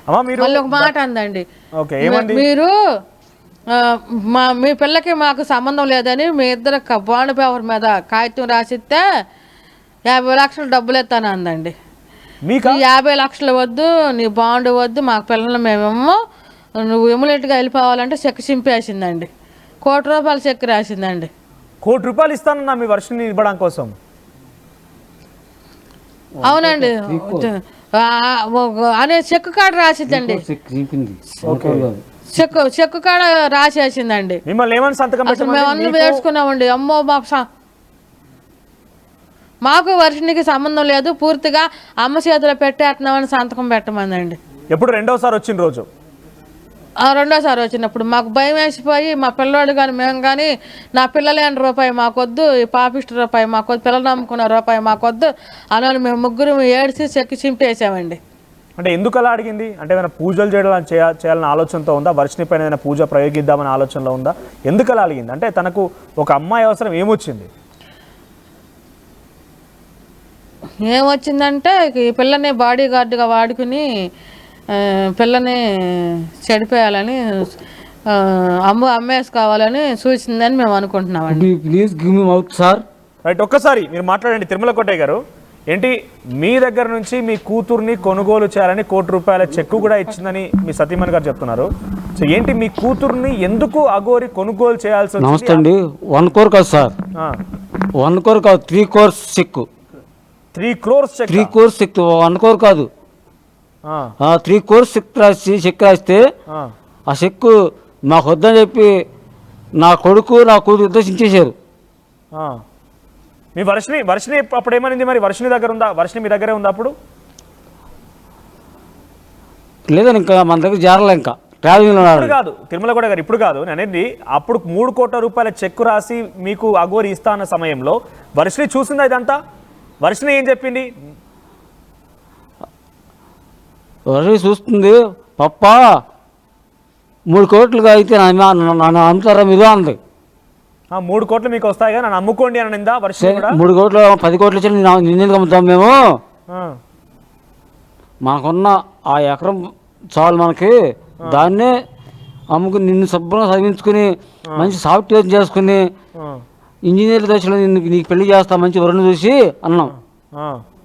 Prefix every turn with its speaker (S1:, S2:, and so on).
S1: అమ్మా మీరు
S2: మళ్ళీ ఒక మాట అందండి,
S1: ఓకే ఏమండి
S2: మీరు మీ పిల్లకి మాకు సంబంధం లేదని మీ ఇద్దరు బాండ్ పేపర్ మీద కాగితం రాసిస్తే 50 లక్షలు డబ్బులు ఎత్తాను అందండి.
S1: మీకా
S2: 50 లక్షలు వద్దు, నీ బాండ్ వద్దు, మాకు పిల్లలు మేమేమో నువ్వు ఇమ్మీడియట్గా వెళ్ళిపోవాలంటే చెక్ చింపేసిందండి. ₹1,00,00,000 చెక్ రాసిందండి.
S1: ₹1,00,00,000 ఇస్తానన్నా మీ వర్షిని ఇవ్వడం కోసం.
S2: అవునండి, అనే చెక్ కాడ రాసిద్దండి, చెక్ కాడ రాసేసిందండి.
S1: మిమ్మల్ని ఏమని సంతకం
S2: అసలు మేము అన్ని వేసుకున్నామండి. అమ్మో మాకు వర్షినికి సంబంధం లేదు, పూర్తిగా అమ్మ చేతిలో పెట్టేస్తున్నామని సంతకం పెట్టమందండి.
S1: ఎప్పుడు రెండోసారి వచ్చిన రోజు?
S2: రెండోసారి వచ్చినప్పుడు మాకు భయం వేసిపోయి మా పిల్లోడు కానీ మేము కానీ నా పిల్లలేని రూపాయి మాకొద్దు, ఈ పాపిష్టి రూపాయి మాకొద్దు, పిల్లలు నమ్ముకున్న రూపాయి మాకొద్దు అని మేము ముగ్గురు ఏడిసి చెక్కి చింపేసామండి.
S1: అంటే ఎందుకు అలా అడిగింది? అంటే ఏమైనా పూజలు చేయాలని ఆలోచనతో ఉందా? వర్షిని పైన ఏదైనా పూజ ప్రయోగిద్దామని ఆలోచనలో ఉందా? ఎందుకు అలా అడిగింది? అంటే తనకు ఒక అమ్మాయి అవసరం ఏమొచ్చింది?
S2: ఏమొచ్చిందంటే ఈ పిల్లని బాడీ గార్డుగా వాడుకుని పిల్లని చెడిపోయాలని అమ్మేసుకోవాలని చూసిందని మేము అనుకుంటున్నామండి.
S3: Please give me mouth sir.
S1: Right, ఒక్కసారి మీరు మాట్లాడండి. తిరుమల కోటయ్య గారు, ఏంటి మీ దగ్గర నుంచి మీ కూతుర్ని కొనుగోలు చేయాలని ₹1,00,00,000 చెక్కు కూడా ఇచ్చిందని మీ సతీమణి గారు చెప్తున్నారు. సో ఏంటి మీ కూతుర్ని ఎందుకు అఘోరి కొనుగోలు చేయాల్సి వచ్చింది?
S3: నమస్తే అండి. 1 crore కాదు సార్, 1 crore కాదు, 3 crores check.
S1: 3 crores check?
S3: 3 crores check, 1 crore కాదు, 3 crores చెక్ రాస్తే ఆ చెక్కు మాకు వద్దని చెప్పి నా కొడుకు నా కూతురు ఉద్దేశించేశారు.
S1: మీ వర్షిని అప్పుడు ఏమనింది మరి? వర్షిని దగ్గర ఉందా? వర్షిని మీ దగ్గరే ఉందా అప్పుడు?
S3: లేదని ఇంకా మన దగ్గర జారలే, ఇంకా ట్రావెలింగ్
S1: కాదు తిరుమల కోట గారు, ఇప్పుడు కాదు నేను అనేది. అప్పుడు ₹3 కోట్ల చెక్కు రాసి మీకు అఘోరి ఇస్తా అన్న సమయంలో వర్షిని చూసిందా ఇదంతా? వర్షిని ఏం చెప్పింది?
S3: వర్షిని చూస్తుంది, పప్ప 3 కోట్లుగా అయితే నన్ను అమ్ముతారా మీరు అంది.
S1: 3 కోట్లు మీకు వస్తాయి కానీ నన్ను అమ్ముకోండి అని నిందా వర్షిని కూడా?
S3: 3 కోట్లు 10 కోట్లు ఇచ్చి నిన్నెందుకు అమ్ముతాం మేము? మనకున్న ఆ ఎకరం చాలు మనకి, దాన్నే అమ్ముకుని నిన్ను శుభ్రంగా చదివించుకుని మంచి సాఫ్ట్వేర్ చేసుకుని ఇంజనీర్ దశలో నీకు పెళ్లి చేస్తా మంచి వరుణ్ చూసి అన్నాం.